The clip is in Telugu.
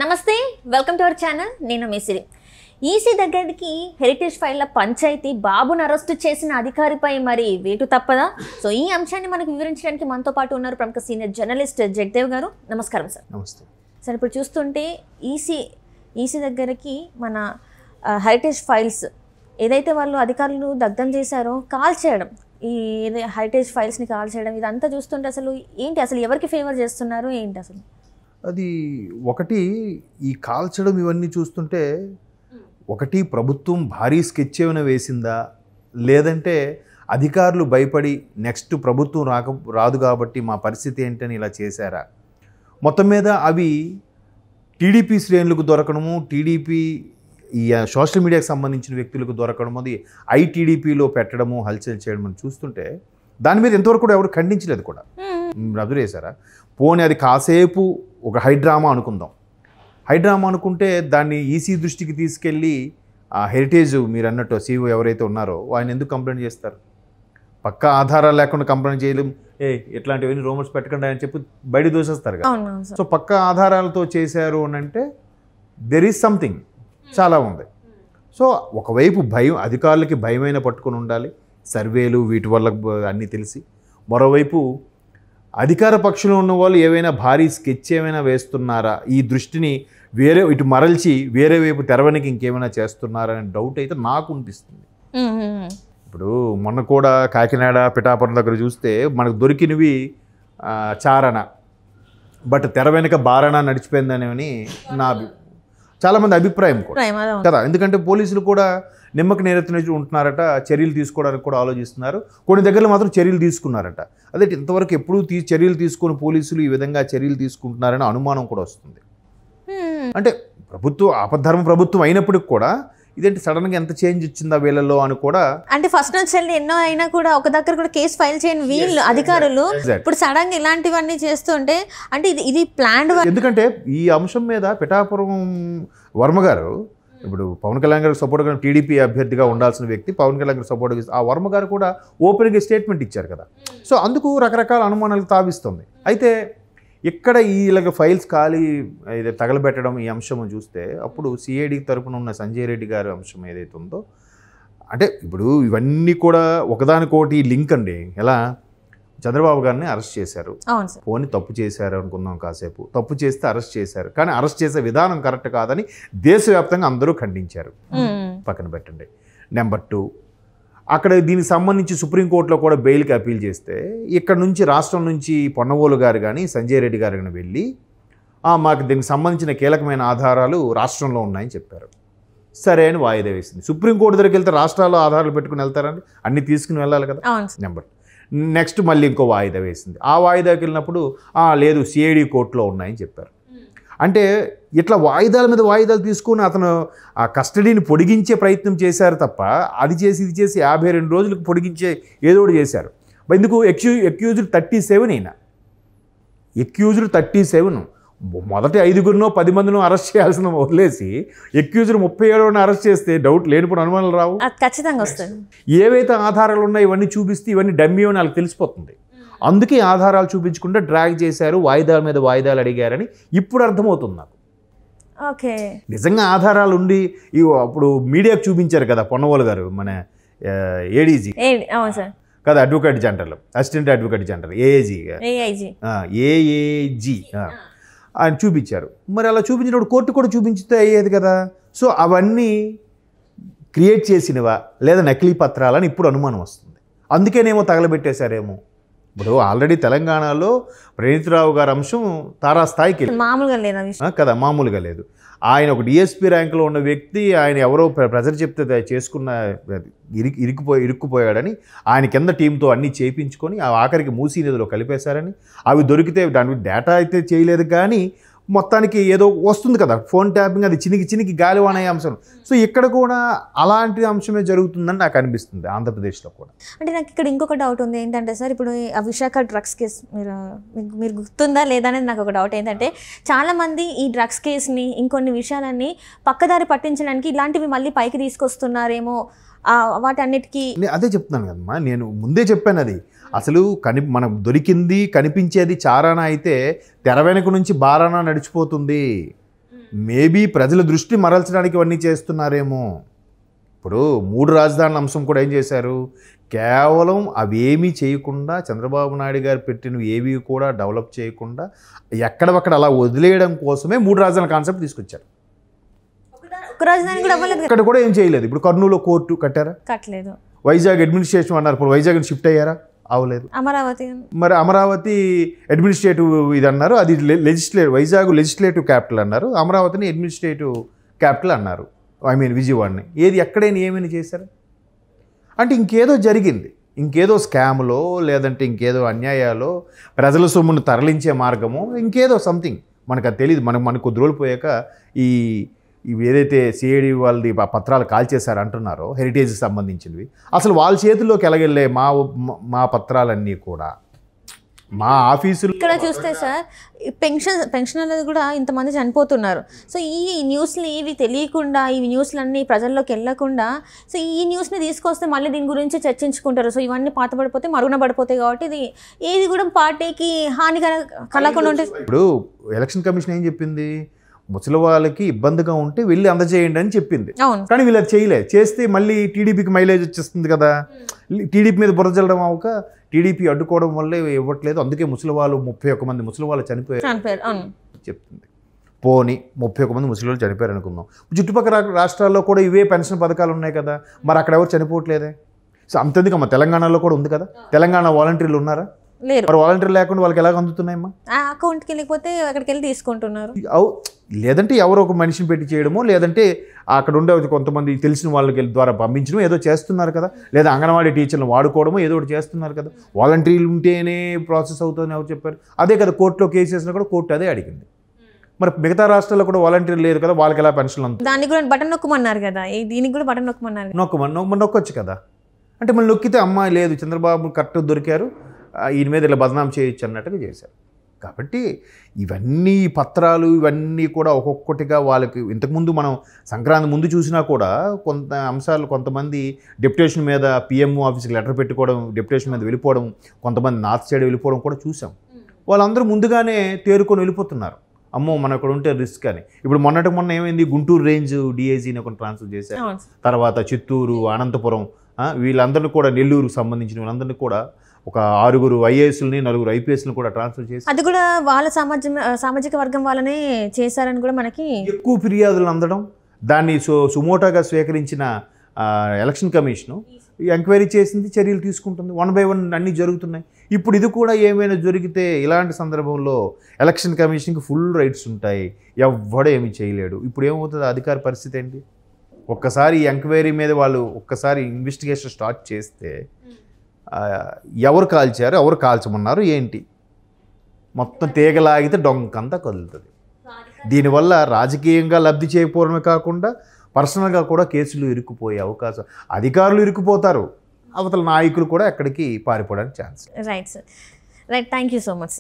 నమస్తే, వెల్కమ్ టు అవర్ ఛానల్. నేను మిసిరి. ఈసీ దగ్గరికి హెరిటేజ్ ఫైళ్ల పంచాయతీ బాబును అరెస్టు చేసిన అధికారిపై మరి వేటు తప్పదా? సో ఈ అంశాన్ని మనకు వివరించడానికి మనతో పాటు ఉన్నారు ప్రముఖ సీనియర్ జర్నలిస్ట్ జగదేవ్ గారు. నమస్కారం సార్. నమస్తే సార్, ఇప్పుడు చూస్తుంటే ఈసీ దగ్గరికి మన హెరిటేజ్ ఫైల్స్ ఏదైతే వాళ్ళు అధికారులు దగ్ధం చేశారో కాల్ చేయడం, ఈ హెరిటేజ్ ఫైల్స్ని కాల్ చేయడం, ఇదంతా చూస్తుంటే అసలు ఏంటి, అసలు ఎవరికి ఫేవర్ చేస్తున్నారు ఏంటి అసలు? అది ఒకటి, ఈ కాల్చడం ఇవన్నీ చూస్తుంటే ఒకటి ప్రభుత్వం భారీ స్కెచ్ ఏమైనా వేసిందా, లేదంటే అధికారులు భయపడి నెక్స్ట్ ప్రభుత్వం రాదు కాబట్టి మా పరిస్థితి ఏంటని ఇలా చేశారా? మొత్తం మీద అవి టీడీపీ శ్రేణులకు దొరకడము, టీడీపీ ఈ సోషల్ మీడియాకి సంబంధించిన వ్యక్తులకు దొరకడము, అది ఐటీడీపీలో పెట్టడము, హల్చల్ చేయడం చూస్తుంటే దాని మీద ఎంతవరకు కూడా ఎవరు ఖండించలేదు కూడా. అబ్జర్వ్ చేశారా? పోనీ అది కాసేపు ఒక హైడ్రామా అనుకుందాం. హైడ్రామా అనుకుంటే దాన్ని ఈసీ దృష్టికి తీసుకెళ్ళి ఆ హెరిటేజ్ మీరు అన్నట్టు సీఓ ఎవరైతే ఉన్నారో ఆయన ఎందుకు కంప్లైంట్ చేస్తారు? పక్కా ఆధారాలు లేకుండా కంప్లైంట్ చేయలేం, ఎట్లాంటివన్నీ రూమర్స్ పెట్టకుండా అని చెప్పి బయట దోసేస్తారు కదా. సో పక్కా ఆధారాలతో చేశారు అని అంటే దెర్ ఈజ్ సంథింగ్, చాలా ఉంది. సో ఒకవైపు భయం, అధికారులకి భయమైన పట్టుకొని ఉండాలి, సర్వేలు వీటి వల్ల అన్నీ తెలిసి. మరోవైపు అధికార పక్షంలో ఉన్న వాళ్ళు ఏవైనా భారీ స్కెచ్ ఏమైనా వేస్తున్నారా, ఈ దృష్టిని వేరే ఇటు మరల్చి వేరే వైపు తెరవనికి ఇంకేమైనా చేస్తున్నారా అనే డౌట్ అయితే నాకు అనిపిస్తుంది. ఇప్పుడు మొన్న కూడా కాకినాడ పిఠాపురం దగ్గర చూస్తే మనకు దొరికినవి చారణ, బట్ తెర వెనుక బారణ నడిచిపోయిందనేవి నా చాలామంది అభిప్రాయం కూడా కదా. ఎందుకంటే పోలీసులు కూడా నిమ్మక నేరెత్తిన ఉంటున్నారట, చర్యలు తీసుకోవడానికి కూడా ఆలోచిస్తున్నారు. కొన్ని దగ్గరలో మాత్రం చర్యలు తీసుకున్నారట. అదే ఇంతవరకు ఎప్పుడు చర్యలు తీసుకుని పోలీసులు ఈ విధంగా చర్యలు తీసుకుంటున్నారని అనుమానం కూడా వస్తుంది. అంటే ప్రభుత్వం ఆపద్ధర్మ ప్రభుత్వం అయినప్పటికి కూడా ఇదేంటి సడన్గా ఎంత చేంజ్ వచ్చిందా వీళ్ళలో అని కూడా. అంటే ఫస్ట్ నుంచి వెళ్ళి ఎన్నో అయినా కూడా ఒక దగ్గర కూడా కేసు ఫైల్ చేయని వీళ్ళు అధికారులు ఇప్పుడు సడన్ గా ఇలాంటివన్నీ చేస్తుంటే అంటే ఇది ప్లాన్డ్. ఎందుకంటే ఈ అంశం మీద పిఠాపురం వర్మ గారు, ఇప్పుడు పవన్ కళ్యాణ్ గారికి సపోర్ట్గా టీడీపీ అభ్యర్థిగా ఉండాల్సిన వ్యక్తి పవన్ కళ్యాణ్ గారికి సపోర్ట్గా ఆ వర్మ గారు కూడా ఓపెన్గా స్టేట్మెంట్ ఇచ్చారు కదా. సో అందుకు రకరకాల అనుమానాలు తావిస్తుంది. అయితే ఇక్కడ ఇలాగ ఫైల్స్ ఖాళీ తగలబెట్టడం ఈ అంశం చూస్తే అప్పుడు సిఐడి తరపున ఉన్న సంజయ్ రెడ్డి గారి అంశం ఏదైతే ఉందో, అంటే ఇప్పుడు ఇవన్నీ కూడా ఒకదానికోటి లింక్ అండి. ఎలా చంద్రబాబు గారిని అరెస్ట్ చేశారు, పోనీ తప్పు చేశారు అనుకుందాం కాసేపు, తప్పు చేస్తే అరెస్ట్ చేశారు, కానీ అరెస్ట్ చేసే విధానం కరెక్ట్ కాదని దేశవ్యాప్తంగా అందరూ ఖండించారు, పక్కన పెట్టండి. నెంబర్ 2, అక్కడ దీనికి సంబంధించి సుప్రీంకోర్టులో కూడా బెయిల్కి అపీల్ చేస్తే ఇక్కడ నుంచి రాష్ట్రం నుంచి పొన్నవోలు గారు కానీ సంజయ్ రెడ్డి గారు కానీ వెళ్ళి మాకు దీనికి సంబంధించిన కీలకమైన ఆధారాలు రాష్ట్రంలో ఉన్నాయని చెప్పారు. సరే అని వాయిదా వేసింది. సుప్రీంకోర్టు దగ్గరికి వెళ్తే రాష్ట్రాల్లో ఆధారాలు పెట్టుకుని వెళ్తారండి, అన్నీ తీసుకుని వెళ్ళాలి కదా. నెక్స్ట్ మళ్ళీ ఇంకో వాయిదా వేసింది. ఆ వాయిదాకి వెళ్ళినప్పుడు లేదు సిఐడి కోర్టులో ఉన్నాయని చెప్పారు. అంటే ఇట్లా వాయిదాల మీద వాయిదాలు తీసుకుని అతను ఆ కస్టడీని పొడిగించే ప్రయత్నం చేశారు తప్ప అది చేసి ఇది చేసి 52 రోజులకు పొడిగించే ఏదో ఒకటి చేశారు. ఎందుకు? ఎక్యూజ్డ్ 37 అయినా, ఎక్యూజ్డ్ 37. మొదటి 5గురినో 10 మందినో అరెస్ట్ చేయాల్సిన వదిలేసి ఎక్యూజ్డ్ 37 అరెస్ట్ చేస్తే డౌట్ లేనిపోయిన అనుమానాలు రావు, ఖచ్చితంగా వస్తుంది. ఏవైతే ఆధారాలు ఉన్నాయో ఇవన్నీ చూపిస్తే ఇవన్నీ డమ్మీ అని వాళ్ళకి తెలిసిపోతుంది. అందుకే ఆధారాలు చూపించకుండా డ్రాగ్ చేశారు, వాయిదాల మీద వాయిదాలు అడిగారని ఇప్పుడు అర్థమవుతుంది నాకు. ఓకే, నిజంగా ఆధారాలు ఉండి అప్పుడు మీడియాకు చూపించారు కదా పొన్నవోలు గారు, మన ఏడీజీ కదా, advocate general, assistant advocate general, AAG ఆయన చూపించారు. మరి అలా చూపించినప్పుడు కోర్టు కూడా చూపించితే అయ్యేది కదా. సో అవన్నీ క్రియేట్ చేసినవా లేదా నకిలీ పత్రాలని ఇప్పుడు అనుమానం వస్తుంది. అందుకేనేమో తగలబెట్టేశారేమో. ఇప్పుడు ఆల్రెడీ తెలంగాణలో ప్రణీత్రావు గారి అంశం తారాస్థాయికి మామూలుగా లేదు కదా, మామూలుగా లేదు. ఆయన ఒక డిఎస్పీ ర్యాంకులో ఉన్న వ్యక్తి, ఆయన ఎవరో ప్రెజర్ చెప్తే చేసుకున్న ఇరుక్కుపోయాడని ఆయన కింద టీంతో అన్నీ చేయించుకొని ఆఖరికి మూసీ నదిలో కలిపేశారని, అవి దొరికితే దాని డేటా అయితే చేయలేదు కానీ మొత్తానికి ఏదో వస్తుంది కదా, ఫోన్ ట్యాపింగ్, అది చినికి గాలివాన అంశం. సో ఇక్కడ కూడా అలాంటి అంశమే జరుగుతుందని నాకు అనిపిస్తుంది ఆంధ్రప్రదేశ్లో కూడా. అంటే నాకు ఇక్కడ ఇంకొక డౌట్ ఉంది ఏంటంటే సార్, ఇప్పుడు ఆ విశాఖ డ్రగ్స్ కేసు మీరు గుర్తుందా లేదా అనేది నాకు ఒక డౌట్. ఏంటంటే చాలామంది ఈ డ్రగ్స్ కేసుని ఇంకొన్ని విషయాలన్నీ పక్కదారి పట్టించడానికి ఇలాంటివి మళ్ళీ పైకి తీసుకొస్తున్నారేమో, వాటన్నిటికీ అదే చెప్తున్నాను కదమ్మా, నేను ముందే చెప్పాను. అది అసలు మనకు దొరికింది కనిపించేది చారాన అయితే తెర వెనుక నుంచి బారాన నడిచిపోతుంది. మేబీ ప్రజల దృష్టి మరల్చడానికి ఇవన్నీ చేస్తున్నారేమో. ఇప్పుడు 3 రాజధానుల అంశం కూడా ఏం చేశారు, కేవలం అవేమీ చేయకుండా చంద్రబాబు నాయుడు గారు పెట్టినవి ఏవి కూడా డెవలప్ చేయకుండా ఎక్కడొక్కడ అలా వదిలేయడం కోసమే 3 రాజధానుల కాన్సెప్ట్ తీసుకొచ్చారు. ఒక రాజధాని కూడా అవ్వలేదు, ఇక్కడ కూడా ఏం చేయలేదు. ఇప్పుడు కర్నూలులో కోర్టు కట్టారా, కట్టలేదు. వైజాగ్ అడ్మినిస్ట్రేషన్ అన్నారు, ఇప్పుడు వైజాగ్ షిఫ్ట్ అయ్యారా, అవ్వలేదు. అమరావతి మరి అమరావతి అడ్మినిస్ట్రేటివ్ ఇది అన్నారు, అది వైజాగ్ లెజిస్లేటివ్ క్యాపిటల్ అన్నారు, అమరావతిని అడ్మినిస్ట్రేటివ్ క్యాపిటల్ అన్నారు, విజయవాడని. ఏది ఎక్కడైనా ఏమైనా చేశారు అంటే ఇంకేదో జరిగింది, ఇంకేదో స్కామ్లో లేదంటే ఇంకేదో అన్యాయాలో ప్రజల సొమ్మును తరలించే మార్గమో ఇంకేదో సంథింగ్ మనకు అది తెలియదు. మనకు కొద్ది రోజులు పోయాక ఇవి ఏదైతే సిఐడి వాళ్ళది పత్రాలు కాల్చేశారు అంటున్నారో హెరిటేజ్కి సంబంధించినవి, అసలు వాళ్ళ చేతుల్లోకి ఎలాగెళ్ళే మా పత్రాలన్నీ కూడా మా ఆఫీసులు. ఇక్కడ చూస్తే సార్ పెన్షన్ అనేది కూడా ఇంతమంది చనిపోతున్నారు. సో ఈ న్యూస్ని ఇవి తెలియకుండా, ఈ న్యూస్లన్నీ ప్రజల్లోకి వెళ్ళకుండా, సో ఈ న్యూస్ని తీసుకొస్తే మళ్ళీ దీని గురించి చర్చించుకుంటారు. సో ఇవన్నీ పాతబడిపోతే మరుగున పడిపోతాయి. కాబట్టి ఇది ఏది కూడా పార్టీకి హానికర కలగకుండా ఉంటుంది. ఇప్పుడు ఎలక్షన్ కమిషన్ ఏం చెప్పింది, ముసలి వాళ్ళకి ఇబ్బందిగా ఉంటే వెళ్ళి అందజేయండి అని చెప్పింది. కానీ వీళ్ళు అది చేయలేదు. చేస్తే మళ్ళీ టీడీపీకి మైలేజ్ వచ్చేస్తుంది కదా, టీడీపీ మీద బురద చల్లడం అవ్వక టీడీపీ అడ్డుకోవడం వల్లే ఇవ్వట్లేదు. అందుకే ముసలి వాళ్ళు 31 మంది ముసలి వాళ్ళు చనిపోయారు చెప్తుంది. పోని 31 మంది ముసలి వాళ్ళు చనిపోయారు అనుకుందాం. చుట్టుపక్కల రాష్ట్రాల్లో కూడా ఇవే పెన్షన్ పథకాలు ఉన్నాయి కదా, మరి అక్కడ ఎవరు చనిపోవట్లేదే. సో అంతేందుకు అమ్మ తెలంగాణలో కూడా ఉంది కదా, తెలంగాణ వాలంటీర్లు ఉన్నారా, లేరు. మరి వాలంటీర్ లేకుండా వాళ్ళకి ఎలాగ అందుతున్నాయమ్మా, అకౌంట్కి వెళ్ళిపోతే అక్కడికి వెళ్ళి తీసుకుంటున్నారు. లేదంటే ఎవరో ఒక మనిషిని పెట్టి చేయడమో, లేదంటే అక్కడ ఉండే కొంతమంది తెలిసిన వాళ్ళకి ద్వారా పంపించడం ఏదో చేస్తున్నారు కదా, లేదా అంగన్వాడీ టీచర్లను వాడుకోవడమో ఏదో ఒకటి చేస్తున్నారు కదా. వాలంటీర్లు ఉంటేనే ప్రాసెస్ అవుతుందని ఎవరు చెప్పారు? అదే కదా కోర్టులో కేసు వేసినా కూడా కోర్టు అదే అడిగింది. మరి మిగతా రాష్ట్రాల్లో కూడా వాలంటీర్లు లేరు కదా, వాళ్ళకి ఎలా పెన్షన్లు అందుతాయి? దానికి కూడా బటన్ నొక్కమన్నారు కదా, దీనికి కూడా బటన్ నొక్కమన్నారు. నొక్కొచ్చు కదా. అంటే మళ్ళీ నొక్కితే అమ్మాయి లేదు చంద్రబాబు కరెక్ట్ దొరికారు, ఈయన మీద ఇలా బదనాం చేయొచ్చు అన్నట్టుగా చేశారు. కాబట్టి ఇవన్నీ పత్రాలు ఇవన్నీ కూడా ఒక్కొక్కటిగా వాళ్ళకి ఇంతకుముందు మనం సంక్రాంతి ముందు చూసినా కూడా కొంత అంశాలు కొంతమంది డెప్యుటేషన్ మీద పిఎంఓ ఆఫీస్కి లెటర్ పెట్టుకోవడం, డెప్యుటేషన్ మీద వెళ్ళిపోవడం, కొంతమంది నార్త్ సైడ్ వెళ్ళిపోవడం కూడా చూసాం. వాళ్ళందరూ ముందుగానే తేరుకొని వెళ్ళిపోతున్నారు, అమ్మో మనం ఇక్కడ ఉంటే రిస్క్ అని. ఇప్పుడు మొన్న ఏమైంది, గుంటూరు రేంజ్ డిఐజీని ఒక ట్రాన్స్ఫర్ చేశారు, తర్వాత చిత్తూరు, అనంతపురం, వీళ్ళందరినీ కూడా నెల్లూరుకు సంబంధించిన వీళ్ళందరినీ కూడా ఒక 6 ఐఏఎస్ని 4 ఐపీఎస్ని కూడా ట్రాన్స్ఫర్ చేసి, అది కూడా వాళ్ళ సామాజిక వర్గం వాళ్ళనే చేశారని కూడా మనకి ఎక్కువ ఫిర్యాదులు అందడం, దాన్ని సుమోటోగా స్వీకరించిన ఎలక్షన్ కమిషను ఎంక్వైరీ చేసింది, చర్యలు తీసుకుంటుంది. 1 by 1 అన్నీ జరుగుతున్నాయి. ఇప్పుడు ఇది కూడా ఏమైనా జరిగితే ఇలాంటి సందర్భంలో ఎలక్షన్ కమిషన్కి ఫుల్ రైట్స్ ఉంటాయి, ఎవ్వడూ ఏమీ చేయలేడు. ఇప్పుడు ఏమవుతుంది అధికార పరిస్థితి ఏంటి? ఒక్కసారి ఎంక్వైరీ మీద వాళ్ళు ఒక్కసారి ఇన్వెస్టిగేషన్ స్టార్ట్ చేస్తే ఎవరు కాల్చారు, ఎవరు కాల్చమన్నారు ఏంటి, మొత్తం తీగలాగితే డొంకంతా కదులుతుంది. దీనివల్ల రాజకీయంగా లబ్ధి చేయకపోవడమే కాకుండా పర్సనల్గా కూడా కేసులు ఇరుక్కుపోయే అవకాశం, అధికారులు ఇరుక్కుపోతారు, అవతల నాయకులు కూడా ఎక్కడికి పారిపోవడానికి chance. Right sir, right. Thank you so much.